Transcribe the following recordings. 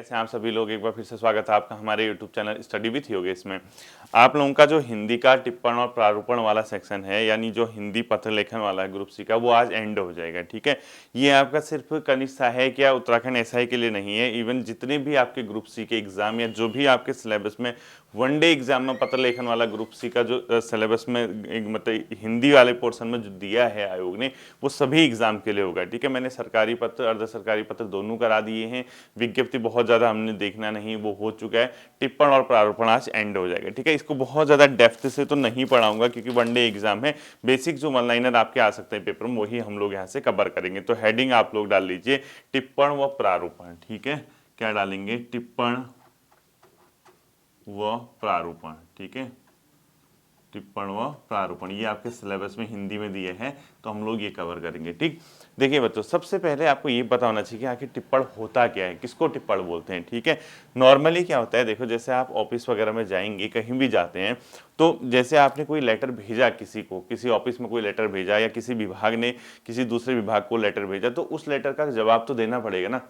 कैसे हैं आप सभी लोग। एक बार फिर से स्वागत है आपका हमारे YouTube channel study with Yogesh में। आप लोगों का जो हिंदी का टिप्पण और प्रारूपण वाला सेक्शन है, यानी जो हिंदी पत्र लेखन वाला है ग्रुप सी का, वो आज एंड हो जाएगा। ठीक है, ये आपका सिर्फ कनिष्ठ सहायक या उत्तराखंड एसआई के लिए नहीं है। इवन जितने भी आपके ग्रुप सी के एग्जाम या जो भी आपके सिलेबस में वनडे एग्जाम में पत्र लेखन वाला ग्रुप सी का जो सिलेबस में मतलब हिंदी वाले पोर्शन में जो दिया है आयोग ने, वो सभी एग्जाम के लिए होगा। ठीक है, मैंने सरकारी पत्र अर्ध सरकारी पत्र दोनों करा दिए हैं। विज्ञप्ति बहुत ज़्यादा हमने देखना नहीं, वो हो चुका है। टिप्पण और प्रारूपण आज एंड हो जाएगा। ठीक है, इसको बहुत ज़्यादा डेप्थ से तो नहीं पढ़ाऊंगा क्योंकि वनडे एग्जाम है। बेसिक जो वन लाइनर आपके आ सकते हैं पेपर में, वही हम लोग यहाँ से कवर करेंगे। तो हेडिंग आप लोग डाल लीजिए टिप्पण व प्रारूपण। ठीक है, क्या डालेंगे? टिप्पण व प्रारूपण। ठीक है, टिप्पण व प्रारूपण, ये आपके सिलेबस में हिंदी में दिए हैं, तो हम लोग ये कवर करेंगे। ठीक, देखिए बच्चों, सबसे पहले आपको ये पता होना चाहिए कि आखिर टिप्पण होता क्या है, किसको टिप्पण बोलते हैं। ठीक है, नॉर्मली क्या होता है, देखो जैसे आप ऑफिस वगैरह में जाएंगे, कहीं भी जाते हैं, तो जैसे आपने कोई लेटर भेजा किसी को, किसी ऑफिस में कोई लेटर भेजा या किसी विभाग ने किसी दूसरे विभाग को लेटर भेजा, तो उस लेटर का जवाब तो देना पड़ेगा ना।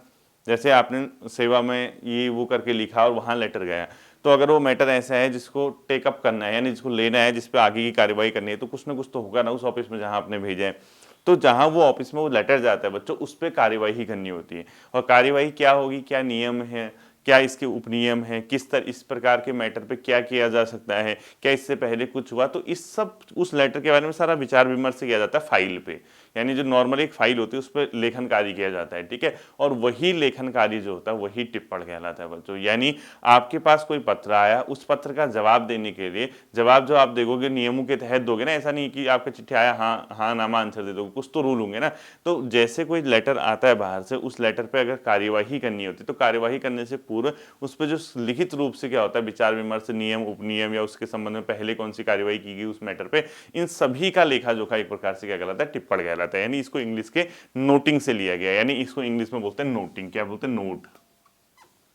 जैसे आपने सेवा में ये वो करके लिखा और वहाँ लेटर गया, तो अगर वो मैटर ऐसा है जिसको टेकअप करना है, यानी जिसको लेना है, जिस पे आगे की कार्रवाई करनी है, तो कुछ ना कुछ तो होगा ना उस ऑफिस में जहां आपने भेजा है। तो जहां वो ऑफिस में वो लेटर जाता है बच्चों, उस पर कार्रवाई ही करनी होती है। और कार्रवाई क्या होगी, क्या नियम है, क्या इसके उपनियम है, किस तरह इस प्रकार के मैटर पे क्या किया जा सकता है, क्या इससे पहले कुछ हुआ, तो इस सब उस लेटर के बारे में सारा विचार विमर्श किया जाता है फाइल पे। यानी जो नॉर्मली एक फाइल होती है उस पर लेखन कार्य किया जाता है। ठीक है, और वही लेखन कार्य जो होता है वही टिप्पण कहलाता है बच्चों। यानी आपके पास कोई पत्र आया, उस पत्र का जवाब देने के लिए, जवाब जो आप दोगे नियमों के तहत दोगे ना, ऐसा नहीं कि आपका चिट्ठी आया हाँ हाँ नामा आंसर दे दोगे, कुछ तो रूल होंगे ना। तो जैसे कोई लेटर आता है बाहर से, उस लेटर पे अगर कार्यवाही करनी होती है, तो कार्यवाही करने से पूर्व उस पर जो लिखित रूप से क्या होता है, विचार विमर्श, नियम उपनियम या उसके संबंध में पहले कौन सी कार्यवाही की गई उस मैटर पे, इन सभी का लेखा जोखा एक प्रकार से क्या कहलाता है, टिप्पण कहलाता है। यानी इसको इंग्लिश के नोटिंग से लिया गया, यानी इसको इंग्लिश में बोलते हैं नोटिंग। क्या बोलते हैं? नोट।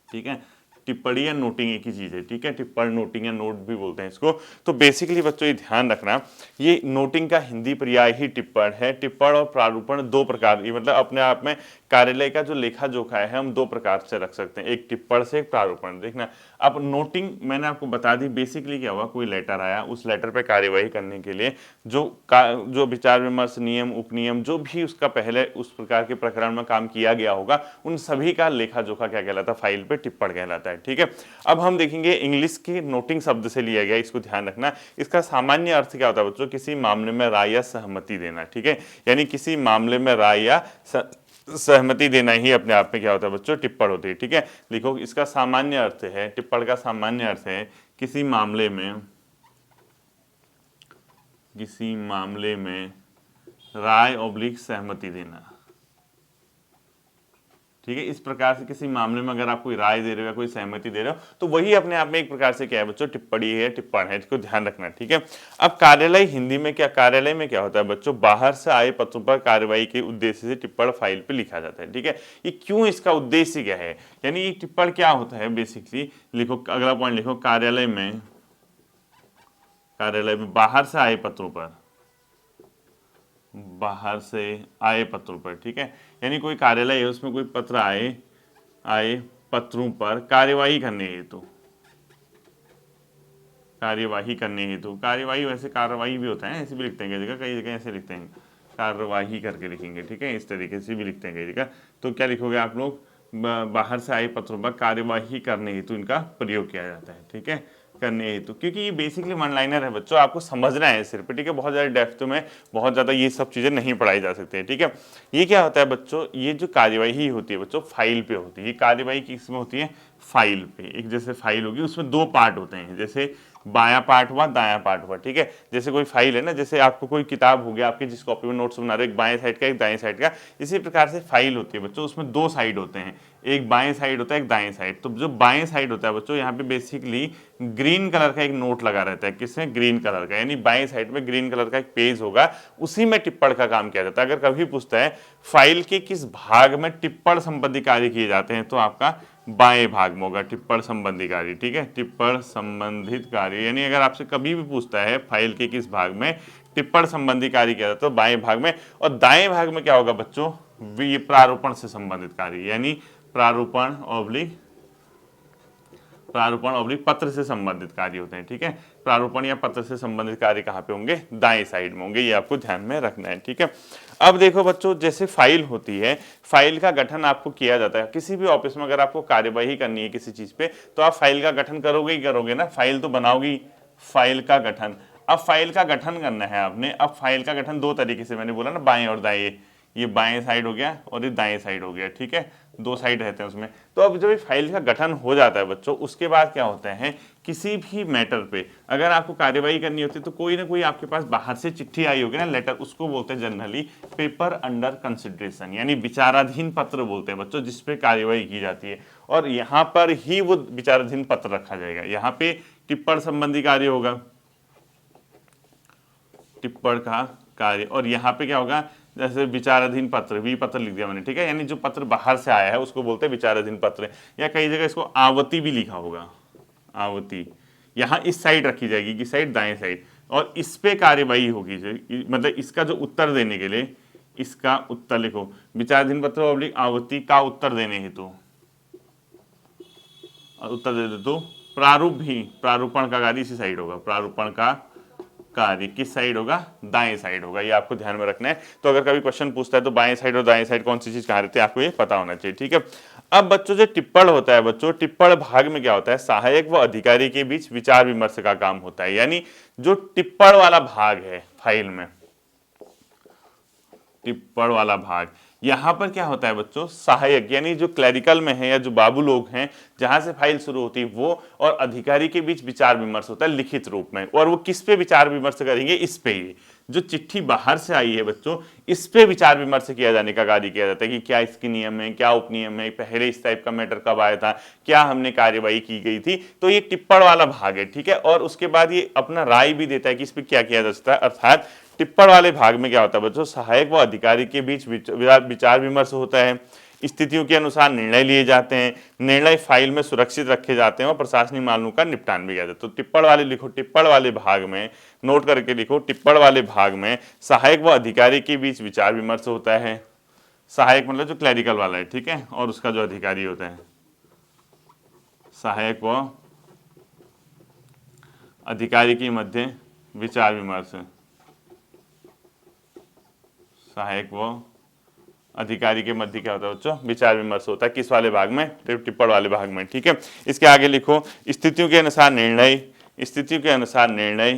ठीक है, टिप्पणी या नोटिंग एक ही चीज है। ठीक है, टिप्पण नोटिंग या नोट भी बोलते हैं इसको। तो बेसिकली बच्चों ये ध्यान रखना, ये नोटिंग का हिंदी पर्याय ही टिप्पण है। टिप्पण और प्रारूपण दो प्रकार, ये मतलब अपने आप में कार्यालय का जो लेखा जोखा है हम दो प्रकार से रख सकते हैं, एक टिप्पण से एक प्रारूपण। देखना, अब नोटिंग मैंने आपको बता दी, बेसिकली क्या हुआ, कोई लेटर आया, उस लेटर पे कार्यवाही करने के लिए जो विचार विमर्श, नियम उपनियम, जो भी उसका पहले उस प्रकार के प्रकरण में काम किया गया होगा, उन सभी का लेखा जोखा क्या कहलाता है, फाइल पे टिप्पण कहलाता है। ठीक है, अब हम देखेंगे इंग्लिश के नोटिंग शब्द से लिया गया, इसको ध्यान रखना। इसका सामान्य अर्थ क्या होता है बच्चों? किसी मामले में राय या सहमति देना। ठीक है, यानी किसी मामले में राय या सहमति देना ही अपने आप में क्या होता है बच्चों, टिप्पण होती है। ठीक है, लिखो, इसका सामान्य अर्थ है, टिप्पण का सामान्य अर्थ है किसी मामले में राय ऑब्लिक सहमति देना। ठीक है, इस प्रकार से किसी मामले में अगर आप कोई राय दे रहे हो या कोई सहमति दे रहे हो, तो वही अपने आप में एक प्रकार से क्या है बच्चों, टिप्पणी है, टिप्पण है। इसको ध्यान रखना। ठीक है, अब कार्यालय हिंदी में क्या, कार्यालय में क्या होता है बच्चों, बाहर से आए पत्रों पर कार्रवाई के उद्देश्य से टिप्पण फाइल पे लिखा जाता है। ठीक है, ये क्यों, इसका उद्देश्य क्या है, यानी ये टिप्पण क्या होता है बेसिकली। लिखो, अगला पॉइंट लिखो, कार्यालय में बाहर से आए पत्रों पर, बाहर से आए पत्रों पर। ठीक है, यानी कोई कार्यालय है, उसमें कोई पत्र आए पत्रों पर कार्यवाही करने हेतु, कार्यवाही वैसे कार्रवाई भी होता है, ऐसे भी लिखते हैं कई जगह ऐसे लिखते हैं, कार्यवाही करके लिखेंगे। ठीक है, इस तरीके से भी लिखते हैं कई जगह। तो क्या लिखोगे आप लोग, बाहर से आए पत्रों पर कार्यवाही करने हेतु इनका प्रयोग किया जाता है। ठीक है, करने हेतु, क्योंकि ये बेसिकली वन लाइनर है बच्चों, आपको समझना है सिर्फ। ठीक है, बहुत ज़्यादा डेप्थ में बहुत ज़्यादा ये सब चीज़ें नहीं पढ़ाई जा सकती है। ठीक है, ये क्या होता है बच्चों, ये जो कार्यवाही होती है बच्चों फाइल पे होती है। ये कार्यवाही किसमें होती है, फाइल पे। एक जैसे फाइल होगी, उसमें दो पार्ट होते हैं, जैसे बायां पार्ट हुआ, दायां पार्ट हुआ। ठीक है, जैसे कोई फाइल है ना, जैसे आपको कोई किताब हो गया, आपके जिस कॉपी में नोट्स बना रहे हो, एक बाएं साइड का एक दाएं साइड का, इसी प्रकार से फाइल होती है बच्चों, उसमें दो साइड होते हैं, एक बाएं साइड होता है एक दाएं साइड। तो जो बाएं साइड होता है बच्चों, यहाँ पे बेसिकली ग्रीन कलर का एक नोट लगा रहता है, किसमें, ग्रीन कलर का, यानी बाएं साइड में ग्रीन कलर का एक पेज होगा, उसी में टिप्पण का काम किया जाता है। अगर कभी पूछता है फाइल के किस भाग में टिप्पण संबंधी कार्य किए जाते हैं, तो आपका बाएं भाग में होगा टिप्पण संबंधी कार्य। ठीक है, टिप्पण संबंधित कार्य, यानी अगर आपसे कभी भी पूछता है फाइल के किस भाग में टिप्पण संबंधी कार्य किया जाता है, तो बाएं भाग में। और दाएं भाग में क्या होगा बच्चों, ये प्रारूपण से संबंधित कार्य, यानी प्रारूपण ऑब्लिक प्रारूपण ऑब्लिक पत्र से संबंधित कार्य होते हैं। ठीक है, प्रारूपण या पत्र से संबंधित कार्य कहाँ पे होंगे, दाएं साइड में होंगे, ये आपको ध्यान में रखना है। ठीक है, अब देखो बच्चों, जैसे फाइल होती है, फाइल का गठन आपको किया जाता है किसी भी ऑफिस में। अगर आपको कार्यवाही करनी है किसी चीज पे तो आप फाइल का गठन करोगे ही करोगे ना, फाइल तो बनाओगी, फाइल का गठन। अब फाइल का गठन करना है आपने। अब फाइल का गठन दो तरीके से, मैंने बोला ना बाएं और दाएं, ये बाएं साइड हो गया और ये दाएं साइड हो गया। ठीक है, दो साइड रहते हैं उसमें। तो अब जब ये फाइल का गठन हो जाता है बच्चों, उसके बाद क्या होता है, किसी भी मैटर पे अगर आपको कार्यवाही करनी होती है तो कोई ना कोई आपके पास बाहर से चिट्ठी आई होगी ना, लेटर, उसको बोलते हैं जनरली पेपर अंडर कंसिडरेशन, यानी विचाराधीन पत्र बोलते हैं बच्चों, जिसपे कार्यवाही की जाती है। और यहाँ पर ही वो विचाराधीन पत्र रखा जाएगा। यहाँ पे टिप्पण संबंधी कार्य होगा, टिप्पण का कार्य, और यहाँ पे क्या होगा, जैसे विचाराधीन पत्र, वी पत्र लिख दिया मैंने। ठीक है, यानी जो पत्र बाहर से आया है उसको बोलते हैं विचाराधीन पत्र, या कई जगह इसको आवती भी लिखा होगा, आवती। यहाँ इस साइड रखी जाएगी, किस साइड, दाएं साइड, और इस पे कार्यवाही होगी। मतलब इसका जो उत्तर देने के लिए, इसका उत्तर लिखो, विचाराधीन पत्र ऑब्लिक आवती का उत्तर देने हेतु, उत्तर दे दे तो प्रारूप भी, प्रारूपण का कार्य इसी साइड होगा, प्रारूपण का कार्य किस साइड होगा, दाएं साइड होगा। ये आपको ध्यान में रखना है। तो अगर कभी क्वेश्चन पूछता है तो बाएं साइड और दाएं साइड कौन सी चीज कहाँ रहती है, आपको ये पता होना चाहिए। ठीक है, अब बच्चों जो टिप्पण होता है बच्चों, टिप्पण भाग में क्या होता है, सहायक व अधिकारी के बीच विचार विमर्श का काम होता है। यानी जो टिप्पण वाला भाग है फाइल में, टिप्पण वाला भाग, यहां पर क्या होता है बच्चों, सहायक यानी जो क्लरिकल में है या जो बाबू लोग हैं, जहां से फाइल शुरू होती है, वो और अधिकारी के बीच विचार विमर्श होता है लिखित रूप में। और वो किस पे विचार विमर्श करेंगे, इस पे ही, जो चिट्ठी बाहर से आई है बच्चों, इस पे विचार विमर्श किया जाने का कार्य किया जाता है कि क्या इसकी नियम है, क्या उपनियम है, पहले इस टाइप का मैटर कब आया था, क्या हमने कार्यवाही की गई थी। तो ये टिप्पण वाला भाग है। ठीक है, और उसके बाद ये अपना राय भी देता है कि इस पे क्या किया जा सकता है। अर्थात टिप्पण वाले भाग में क्या होता है बच्चों, सहायक व अधिकारी के बीच विचार विमर्श होता है, स्थितियों के अनुसार निर्णय लिए जाते हैं, निर्णय फाइल में सुरक्षित रखे जाते हैं और प्रशासनिक मामलों का निपटान भी किया जाता है। तो टिप्पण वाले लिखो, टिप्पण वाले भाग में नोट करके लिखो, टिप्पण वाले भाग में सहायक व अधिकारी के बीच विचार विमर्श होता है। सहायक मतलब जो क्लरिकल वाला है, ठीक है, और उसका जो अधिकारी होता है, सहायक व अधिकारी के मध्य विचार विमर्श, सहायक व अधिकारी के मध्य क्या होता है बच्चों, विचार विमर्श होता है। किस वाले भाग में, टिप्पण वाले भाग में। ठीक है, इसके आगे लिखो, स्थितियों के अनुसार निर्णय, स्थितियों के अनुसार निर्णय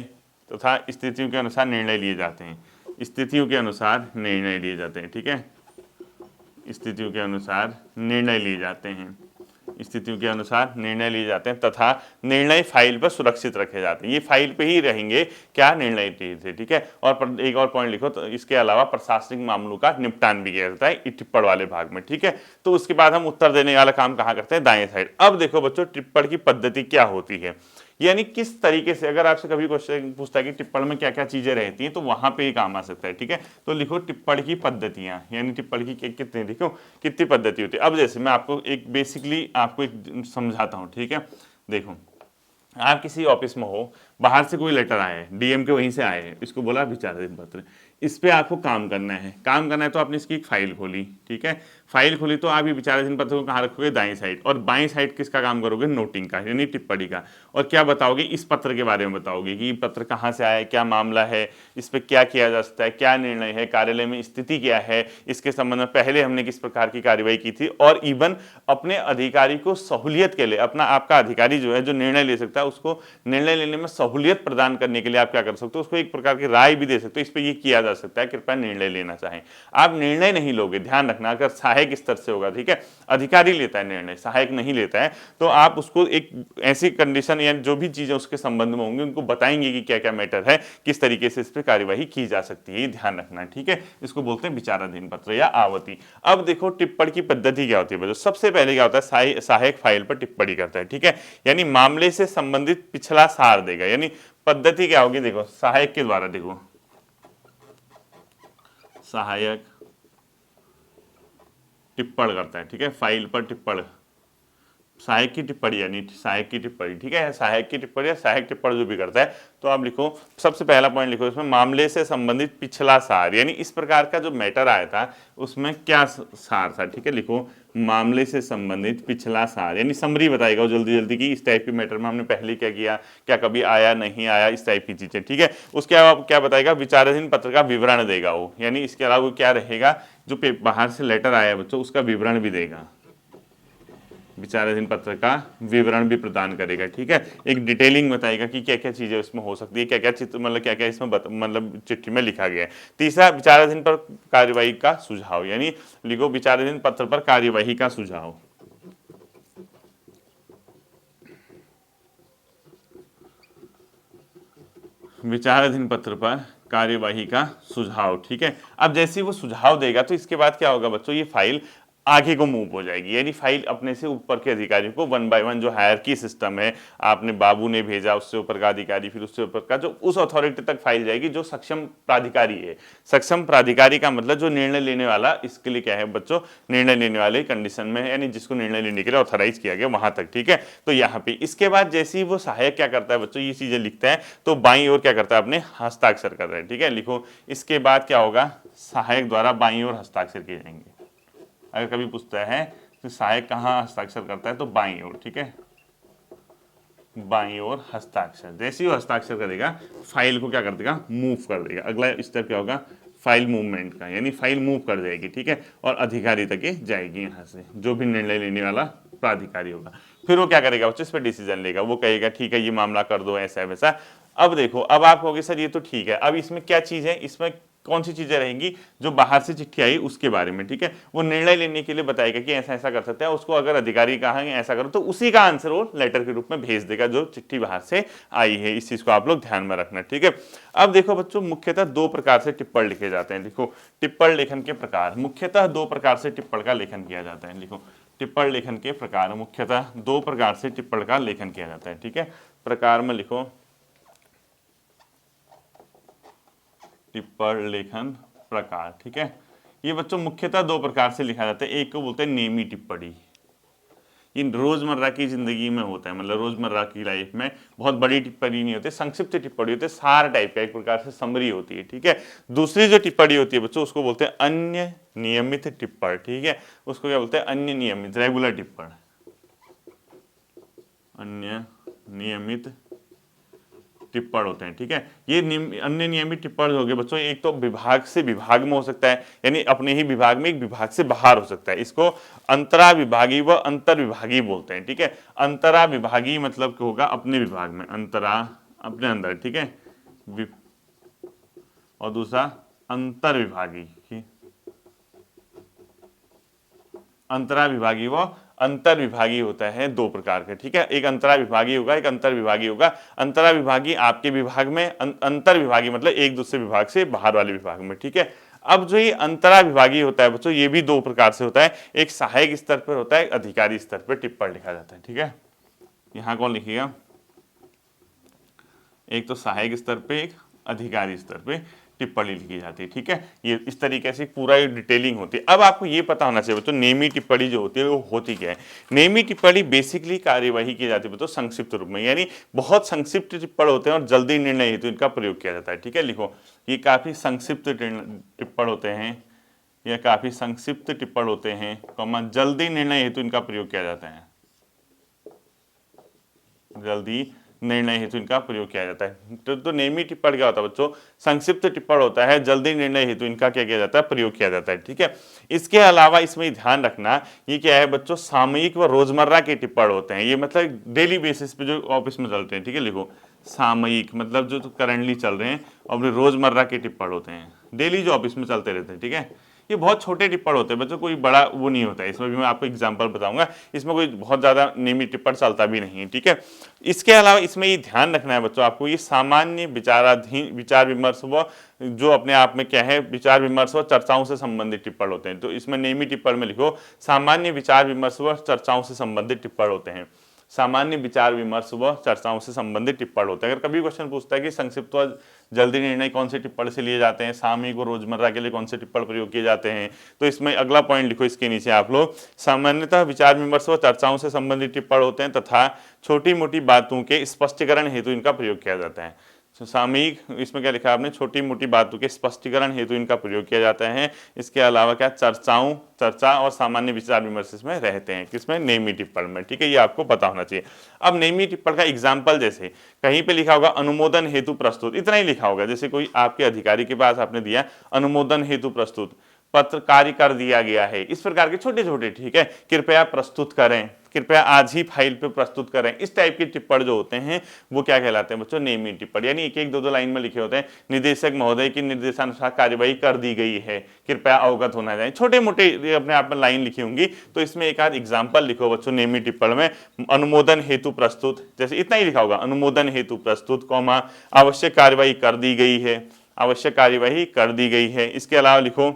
तथा स्थितियों के अनुसार निर्णय लिए जाते हैं, स्थितियों के अनुसार निर्णय लिए जाते हैं। ठीक है, स्थितियों के अनुसार निर्णय लिए जाते हैं, स्थितियों के अनुसार निर्णय लिए जाते हैं तथा निर्णय फाइल पर सुरक्षित रखे जाते हैं। ये फाइल पे ही रहेंगे, क्या निर्णय थे। ठीक है, और एक और पॉइंट लिखो, तो इसके अलावा प्रशासनिक मामलों का निपटान भी किया जाता है टिप्पण वाले भाग में। ठीक है, तो उसके बाद हम उत्तर देने वाला काम कहाँ करते हैं, दाएं साइड। अब देखो बच्चों, टिप्पण की पद्धति क्या होती है, यानी किस तरीके से, अगर आपसे कभी क्वेश्चन पूछता है कि टिप्पण में क्या क्या चीजें रहती हैं, तो वहां पे ही काम आ सकता है। ठीक है, तो लिखो टिप्पण की पद्धतियां, यानी टिप्पण की कितनी, लिखो कितनी पद्धति होती है। अब जैसे मैं आपको एक बेसिकली आपको एक समझाता हूँ। ठीक है, देखो आप किसी ऑफिस में हो, बाहर से कोई लेटर आया है, डीएम के वहीं से आए हैं, इसको बोला विचाराधीन पत्र, इस पे आपको काम करना है। काम करना है तो आपने इसकी एक फाइल खोली। ठीक है, फाइल खोली तो आप ये विचाराधीन पत्र को कहाँ रखोगे, दाएं साइड, और बाएं साइड किसका काम करोगे, नोटिंग का, यानी टिप्पणी का। और क्या बताओगे, इस पत्र के बारे में बताओगे कि पत्र कहाँ से आया है, क्या मामला है, इस पर क्या किया जा सकता है, क्या निर्णय है, कार्यालय में स्थिति क्या है, इसके संबंध में पहले हमने किस प्रकार की कार्रवाई की थी। और इवन अपने अधिकारी को सहूलियत के लिए, अपना आपका अधिकारी जो है, जो निर्णय ले सकता है, उसको निर्णय लेने में सहूलियत प्रदान करने के लिए आप क्या कर सकते हो, उसको एक प्रकार की राय भी दे सकते हो, इस पर ये किया जा सकता है, कृपया निर्णय लेना चाहें। आप निर्णय नहीं लोगे, ध्यान रखना, अगर सहायक स्तर से होगा, ठीक है, अधिकारी लेता है निर्णय, सहायक नहीं लेता है, तो आप उसको एक ऐसी कंडीशन या जो भी चीजें उसके संबंध में होंगी उनको बताएंगे कि क्या क्या मैटर है, किस तरीके से इस पर कार्यवाही की जा सकती है, ये ध्यान रखना है। ठीक है, इसको बोलते हैं विचाराधीन पत्र या आवती। अब देखो टिप्पणी की पद्धति क्या होती है। सबसे पहले क्या होता है, सहायक फाइल पर टिप्पणी करता है। ठीक है, यानी मामले से संबंधित पिछला सार देगा। यानी पद्धति क्या होगी, देखो सहायक के द्वारा, देखो सहायक टिप्पण करता है। ठीक है, फाइल पर टिप्पण, सहायक की टिप्पणी, यानी सहायक की टिप्पणी। ठीक है, सहायक की टिप्पणी या सहायक टिप्पण जो भी करता है, तो आप लिखो, सबसे पहला पॉइंट लिखो इसमें, मामले से संबंधित पिछला सार, यानी इस प्रकार का जो मैटर आया था उसमें क्या सार था। ठीक है, लिखो मामले से संबंधित पिछला सार, यानी समरी बताएगा वो जल्दी जल्दी की इस टाइप के मैटर में हमने पहले क्या किया, क्या कभी आया नहीं आया, इस टाइप की चीजें, ठीक है। उसके अलावा क्या बताएगा, विचाराधीन पत्र का विवरण देगा वो, यानी इसके अलावा क्या रहेगा, जो बाहर से लेटर आया बच्चों उसका विवरण भी देगा, विचाराधीन पत्र का विवरण भी प्रदान करेगा, ठीक है। एक डिटेलिंग बताएगा कि क्या क्या चीजें इसमें हो सकती है, क्या क्या चित्र मतलब क्या क्या इसमें मतलब चिट्ठी में लिखा गया है। तीसरा, विचाराधीन पर कार्यवाही का सुझाव, यानी लिखो विचाराधीन पत्र पर कार्यवाही का सुझाव, विचाराधीन पत्र पर कार्यवाही का सुझाव, ठीक है। अब जैसे ही वो सुझाव देगा तो इसके बाद क्या होगा बच्चों, ये फाइल आगे को मूव हो जाएगी, यानी फाइल अपने से ऊपर के अधिकारी को वन बाय वन, जो हायरकी सिस्टम है, आपने बाबू ने भेजा, उससे ऊपर का अधिकारी, फिर उससे ऊपर का, जो उस अथॉरिटी तक फाइल जाएगी जो सक्षम प्राधिकारी है। सक्षम प्राधिकारी का मतलब जो निर्णय लेने वाला, इसके लिए क्या है बच्चों, निर्णय लेने वाले कंडीशन में है, यानी जिसको निर्णय लेने के लिए ऑथराइज किया गया वहां तक, ठीक है। तो यहाँ पे इसके बाद जैसे ही वो सहायक क्या करता है बच्चों, ये चीजें लिखता है तो बाईं ओर क्या करता है, अपने हस्ताक्षर कर रहे हैं, ठीक है। लिखो इसके बाद क्या होगा, सहायक द्वारा बाईं ओर हस्ताक्षर किए जाएंगे। अगर कभी पूछता है तो सहायक कहाँ हस्ताक्षर करता है, तो बाईं ओर, ठीक है, बाईं ओर हस्ताक्षर। जैसे ही वो हस्ताक्षर करेगा फाइल को क्या कर देगा, मूव कर देगा। अगला स्टेप क्या होगा, फाइल मूवमेंट का, यानी फाइल मूव कर जाएगी, ठीक है, और अधिकारी तक जाएगी, यहाँ से जो भी निर्णय लेने वाला प्राधिकारी होगा। फिर वो क्या करेगा बच्चों, इस पर डिसीजन लेगा, वो कहेगा ठीक है ये मामला कर दो, ऐसा वैसा। अब देखो, अब आप कहोगे सर ये तो ठीक है, अब इसमें क्या चीज है, इसमें कौन सी चीजें रहेंगी, जो बाहर से चिट्ठी आई उसके बारे में, ठीक है। वो निर्णय लेने के लिए बताएगा कि ऐसा ऐसा कर सकते हैं, उसको अगर अधिकारी कहेंगे ऐसा करो तो उसी का आंसर वो लेटर के रूप में भेज देगा, जो चिट्ठी बाहर से आई है। इस चीज को आप लोग ध्यान में रखना, ठीक है। अब देखो बच्चों, मुख्यतः दो प्रकार से टिप्पण लिखे जाते हैं। देखो टिप्पण लेखन के प्रकार, मुख्यतः दो प्रकार से टिप्पण का लेखन किया जाता है। लिखो टिप्पण लेखन के प्रकार, मुख्यतः दो प्रकार से टिप्पण का लेखन किया जाता है, ठीक है। प्रकार में लिखो टिप्पण लेखन प्रकार, ठीक है। ये बच्चों मुख्यतः दो प्रकार से लिखा जाता है। एक को बोलते हैं नेमी टिप्पणी, ये रोजमर्रा की जिंदगी में होता है, मतलब रोजमर्रा की लाइफ में बहुत बड़ी टिप्पणी नहीं होती, संक्षिप्त टिप्पणी होती है, सार टाइप का, एक प्रकार से समरी होती है, ठीक है। दूसरी जो टिप्पणी होती है बच्चों, उसको बोलते हैं अन्य नियमित टिप्पण, ठीक है। उसको क्या बोलते हैं, अन्य नियमित, रेगुलर टिप्पण, अन्य नियमित टिप्पण होते हैं, ठीक है। ये अन्य नियमित टिप्पण हो गए बच्चों, एक तो विभाग से विभाग में हो सकता है, यानी अपने ही विभाग में एक विभाग से बाहर हो सकता है, इसको अंतरा विभागी व अंतर विभागी बोलते हैं, ठीक है। अंतरा विभागी मतलब क्या होगा, अपने विभाग में, अंतरा अपने अंदर, ठीक है, और दूसरा अंतर विभागी, अंतरा विभागी व अंतर विभागी होता है दो प्रकार के, ठीक है। एक अंतरा विभागी होगा, एक अंतर विभागी होगा। अंतरा विभागी आपके विभाग में, अंतर विभागी मतलब एक दूसरे विभाग से बाहर वाले विभाग में, ठीक है। अब जो ये अंतरा विभागी होता है बच्चों, ये भी दो प्रकार से होता है, एक सहायक स्तर पर होता है, अधिकारी स्तर पर टिप्पण लिखा जाता है, ठीक है। यहाँ कौन लिखेगा, एक तो सहायक स्तर पे, एक अधिकारी स्तर पे टिप्पणी लिखी जाती है, ठीक है। ये इस तरीके से पूरा डिटेलिंग होती है। अब आपको ये पता होना चाहिए बच्चों, नेमी टिप्पणी जो होती है वो होती क्या है। नेमी टिप्पणी बेसिकली कार्यवाही की जाती है बच्चों संक्षिप्त रूप में, यानी बहुत संक्षिप्त टिप्पण होते हैं और जल्दी निर्णय हेतु इनका प्रयोग किया जाता है, ठीक है। लिखो ये काफी संक्षिप्त टिप्पण होते हैं, यह काफी संक्षिप्त टिप्पण होते हैं, जल्दी निर्णय हेतु इनका प्रयोग किया जाता है, जल्दी निर्णय हेतु इनका प्रयोग किया जाता है। तो नेमी टिप्पण क्या होता है बच्चों, संक्षिप्त टिप्पण होता है, जल्दी निर्णय हेतु इनका क्या किया जाता है, प्रयोग किया जाता है, ठीक है। इसके अलावा इसमें ध्यान रखना, ये क्या है बच्चों, सामयिक व रोजमर्रा के टिप्पण होते हैं, ये मतलब डेली बेसिस पे जो ऑफिस में चलते हैं, ठीक है। लिखो सामयिक मतलब जो करंटली चल रहे हैं, और रोजमर्रा के टिप्पण होते हैं, डेली जो ऑफिस में चलते रहते हैं, ठीक है। ये बहुत छोटे टिप्पण होते हैं बच्चों, कोई बड़ा वो नहीं होता है। इसमें भी मैं आपको एग्जांपल बताऊंगा, इसमें कोई बहुत ज्यादा नियमित टिप्पण चलता भी नहीं है, ठीक है। इसके अलावा इसमें ये ध्यान रखना है बच्चों आपको, ये सामान्य विचाराधीन विचार विमर्श व जो अपने आप में क्या है, विचार विमर्श व चर्चाओं से संबंधित टिप्पण होते हैं। तो इसमें नियमित टिप्पण में लिखो सामान्य विचार विमर्श व चर्चाओं से संबंधित टिप्पण होते हैं, सामान्य विचार विमर्श व चर्चाओं से संबंधित टिप्पण होते हैं। अगर कभी क्वेश्चन पूछता है कि संक्षिप्त व जल्दी निर्णय कौन से टिप्पण से लिए जाते हैं, सामयिक व रोजमर्रा के लिए कौन से टिप्पण प्रयोग किए जाते हैं, तो इसमें अगला पॉइंट लिखो इसके नीचे आप लोग, सामान्यतः विचार विमर्श व चर्चाओं से संबंधित टिप्पण होते हैं तथा छोटी मोटी बातों के स्पष्टीकरण हेतु इनका प्रयोग किया जाता है। सामयिक, इसमें क्या लिखा है आपने, छोटी मोटी बातों के स्पष्टीकरण हेतु इनका प्रयोग किया जाता है। इसके अलावा क्या चर्चा और सामान्य विचार विमर्श इसमें रहते हैं, किसमें, नियमित टिप्पण में। ठीक है, ये आपको पता होना चाहिए। अब नियमित टिप्पण का एग्जाम्पल, जैसे कहीं पे लिखा होगा अनुमोदन हेतु प्रस्तुत, इतना ही लिखा होगा। जैसे कोई आपके अधिकारी के पास आपने दिया अनुमोदन हेतु प्रस्तुत, पत्र कार्य कर दिया गया है, इस प्रकार के छोटे छोटे, ठीक है, कृपया प्रस्तुत करें, कृपया आज ही फाइल पे प्रस्तुत करें, इस टाइप के टिप्पण जो होते हैं वो क्या कहलाते हैं बच्चों, नियमित टिप्पण। यानी एक एक दो दो लाइन में लिखे होते हैं, निदेशक महोदय की निर्देशानुसार कार्यवाही कर दी गई है, कृपया अवगत होना चाहिए, छोटे मोटे अपने आप में लाइन लिखी होंगी। तो इसमें एक आध एग्जाम्पल लिखो बच्चों नियमित टिप्पण में, अनुमोदन हेतु प्रस्तुत, जैसे इतना ही लिखा होगा, अनुमोदन हेतु प्रस्तुत, कॉमा, आवश्यक कार्यवाही कर दी गई है, आवश्यक कार्यवाही कर दी गई है। इसके अलावा लिखो,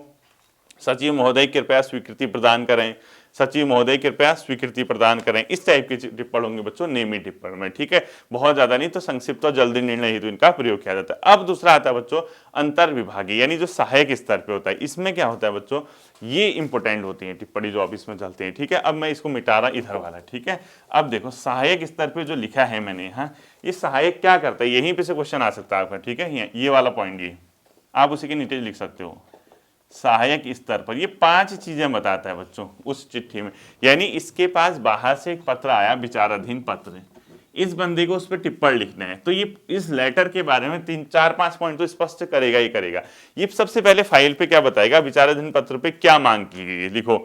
सचिव महोदय कृपया स्वीकृति प्रदान करें, सचिव महोदय कृपया स्वीकृति प्रदान करें, इस टाइप के टिप्पण होंगे बच्चों नियमित टिप्पण में। ठीक है, बहुत ज्यादा नहीं तो संक्षिप्त और जल्दी निर्णय हेतु इनका प्रयोग किया जाता है। अब दूसरा आता है बच्चों अंतर विभागीय, यानी जो सहायक स्तर पे होता है। इसमें क्या होता है बच्चों, ये इंपोर्टेंट होती है टिप्पणी जो ऑफिस में चलते हैं। ठीक है, अब मैं इसको मिटा रहा इधर वाला। ठीक है, अब देखो सहायक स्तर पे जो लिखा है मैंने यहाँ, ये सहायक क्या करता है, यहीं पे से क्वेश्चन आ सकता है आपका। ठीक है, ये वाला पॉइंट, ये आप उसी के नीचे लिख सकते हो। सहायक स्तर पर ये 5 चीजें बताता है बच्चों उस चिट्ठी में। यानी इसके पास बाहर से एक पत्र आया, विचाराधीन पत्र, इस बंदे को उस पर टिप्पण लिखना है, तो ये इस लेटर के बारे में 3-4-5 पॉइंट तो स्पष्ट करेगा ही करेगा। ये सबसे पहले फाइल पे क्या बताएगा, विचाराधीन पत्र पे क्या मांग की गई है। लिखो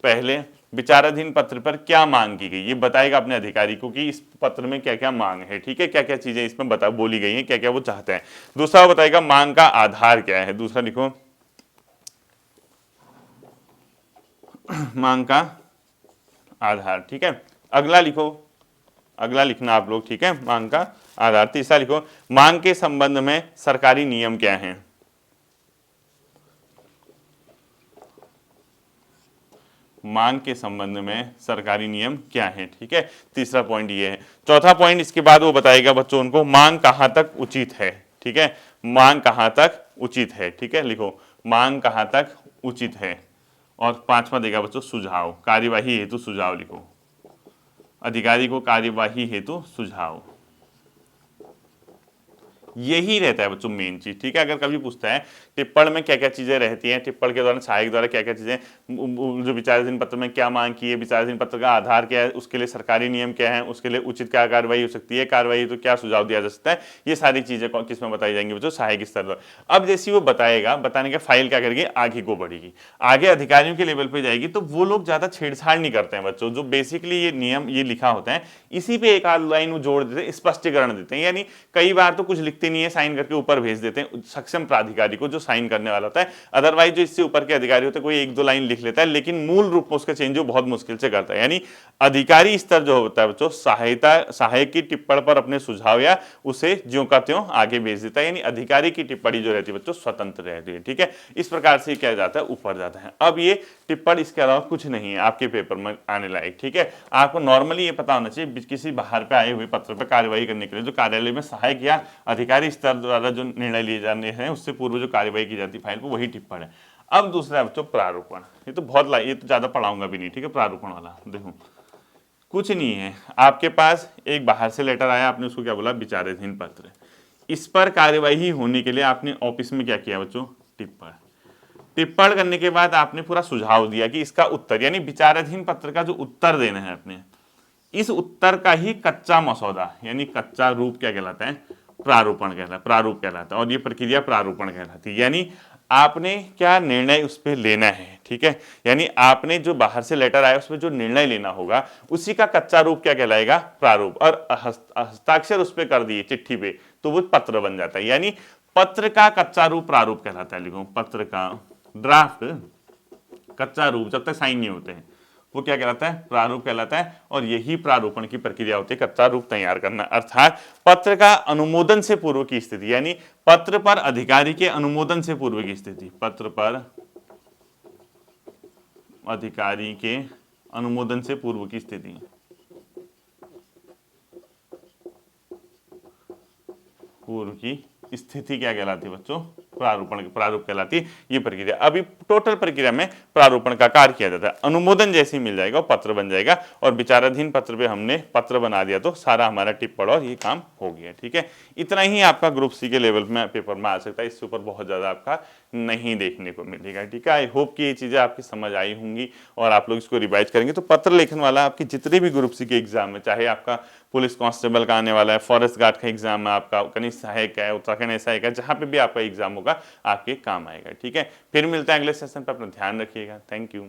पहले, विचाराधीन पत्र पर क्या मांग की गई, ये बताएगा अपने अधिकारी को कि इस पत्र में क्या क्या मांग है। ठीक है, क्या क्या चीजें इसमें बोली गई हैं, क्या क्या वो चाहते हैं। दूसरा बताएगा मांग का आधार क्या है, दूसरा लिखो मांग का आधार। ठीक है, अगला लिखो, अगला लिखना आप लोग। ठीक है, मांग का आधार। तीसरा लिखो मांग के संबंध में सरकारी नियम क्या है, मांग के संबंध में सरकारी नियम क्या है। ठीक है, तीसरा पॉइंट ये है। चौथा पॉइंट इसके बाद वो बताएगा बच्चों उनको मांग कहां तक उचित है। ठीक है, मांग कहां तक उचित है। ठीक है, लिखो मांग कहां तक उचित है। और पांचवा देगा बच्चों सुझाव, कार्यवाही हेतु सुझाव लिखो, अधिकारी को कार्यवाही हेतु सुझाव, यही रहता है बच्चों मेन चीज। ठीक है, अगर कभी पूछता है टिप्पण में क्या क्या चीजें रहती हैं, टिप्पण के दौरान सहायक द्वारा क्या क्या चीजें, जो विचाराधीन पत्र में क्या मांग की है, विचाराधीन पत्र का आधार क्या है, उसके लिए सरकारी नियम क्या है, उसके लिए उचित क्या कार्रवाई हो सकती है, कार्रवाई तो क्या सुझाव दिया जा सकता है, ये सारी चीजें किसमें बताई जाएंगी बच्चों, सहायक स्तर पर। अब जैसे वो बताएगा, बताने के फाइल क्या करेगी, आगे को बढ़ेगी, आगे अधिकारियों के लेवल पर जाएगी, तो वो लोग ज्यादा छेड़छाड़ नहीं करते हैं बच्चों। जो बेसिकली ये नियम ये लिखा होता है, इसी पे एक आध लाइन वो जोड़ देते हैं, स्पष्टीकरण देते हैं। यानी कई बार तो कुछ लिखते नहीं है, साइन करके ऊपर भेज देते हैं सक्षम प्राधिकारी को जो साइन करने वाला होता है। अदरवाइज जो इससे ऊपर के अधिकारी होते हैं कोई एक दो लाइन लिख लेता है, लेकिन मूल रूप में उसका चेंज बहुत मुश्किल से करता है। यानी अधिकारी स्तर जो होता है बच्चों, सहायक की टिप्पणी पर अपने सुझाव या उसे ज्यों का त्यों आगे भेज देता है। यानी अधिकारी की टिप्पणी जो रहती है बच्चों स्वतंत्र रहती है। ठीक है, इस प्रकार से क्या जाता है, ऊपर जाता है। अब ये टिप्पणी इसके अलावा कुछ नहीं है आपके पेपर में आने लायक। ठीक है, आपको नॉर्मली ये पता होना चाहिए किसी बाहर पे आए हुए पत्र पर कार्यवाही करने के लिए जो कार्यालय में सहायक या अधिकारी स्तर द्वारा जो निर्णय लिए जाने हैं उससे पूर्व जो कार्यवाही की जाती है फाइल पर, वही टिप्पण है। अब दूसरा है बच्चों प्रारूपण। ये तो ये तो ज्यादा पढ़ाऊंगा भी नहीं। ठीक है, प्रारूपण वाला देखो कुछ नहीं है, आपके पास एक बाहर से लेटर आया, आपने उसको क्या बोला, विचाराधीन पत्र। इस पर कार्यवाही होने के लिए आपने ऑफिस में क्या किया बच्चों, टिप्पण। टिप्पण करने के बाद आपने पूरा सुझाव दिया कि इसका उत्तर, यानी विचाराधीन पत्र का जो उत्तर देना है अपने, इस उत्तर का ही कच्चा मसौदा यानी कच्चा रूप क्या कहलाता है, प्रारूपण कहलाता है, प्रारूप कहलाता है। और ये प्रक्रिया प्रारूपण कहलाती है। यानी आपने क्या निर्णय उस पर लेना है। ठीक है, यानी आपने जो बाहर से लेटर आया उसमें जो निर्णय लेना होगा उसी का कच्चा रूप क्या कहलाएगा, प्रारूप। और हस्ताक्षर उस पर कर दिए चिट्ठी पे तो वो पत्र बन जाता है। यानी पत्र का कच्चा रूप प्रारूप कहलाता है। लिखो पत्र का ड्राफ्ट, कच्चा रूप जब तक साइन नहीं होते हैं वो क्या कहलाता है, प्रारूप कहलाता है। और यही प्रारूपण की प्रक्रिया होती है, कच्चा रूप तैयार करना। अर्थात पत्र का अनुमोदन से पूर्व की स्थिति, यानी पत्र पर अधिकारी के अनुमोदन से पूर्व की स्थिति, पत्र पर अधिकारी के अनुमोदन से पूर्व की स्थिति, पूर्व की स्थिति क्या कहलाती है बच्चों, प्रारूप कहलाती है ये प्रक्रिया। अभी टोटल प्रक्रिया में प्रारूपण का कार्य किया जाता है। अनुमोदन जैसे ही मिल जाएगा वो पत्र बन जाएगा और विचाराधीन पत्र पे हमने पत्र बना दिया तो सारा हमारा टिप्पण और ये काम हो गया। ठीक है, इतना ही आपका ग्रुप सी के लेवल में पेपर में आ सकता है, इससे ऊपर बहुत ज्यादा आपका नहीं देखने को मिलेगा। ठीक है, आई होप कि ये चीजें आपकी समझ आई होंगी और आप लोग इसको रिवाइज करेंगे तो पत्र लेखन वाला आपके जितने भी ग्रुप सी के एग्जाम है, चाहे आपका पुलिस कांस्टेबल का आने वाला है, फॉरेस्ट गार्ड का एग्जाम है, आपका कनिष्ठ सहायक है, उत्तराखंड सहायक है, जहां पे भी आपका एग्जाम होगा आपके काम आएगा। ठीक है, फिर मिलते हैं अगले सेशन पर, अपना ध्यान रखिएगा। Thank you.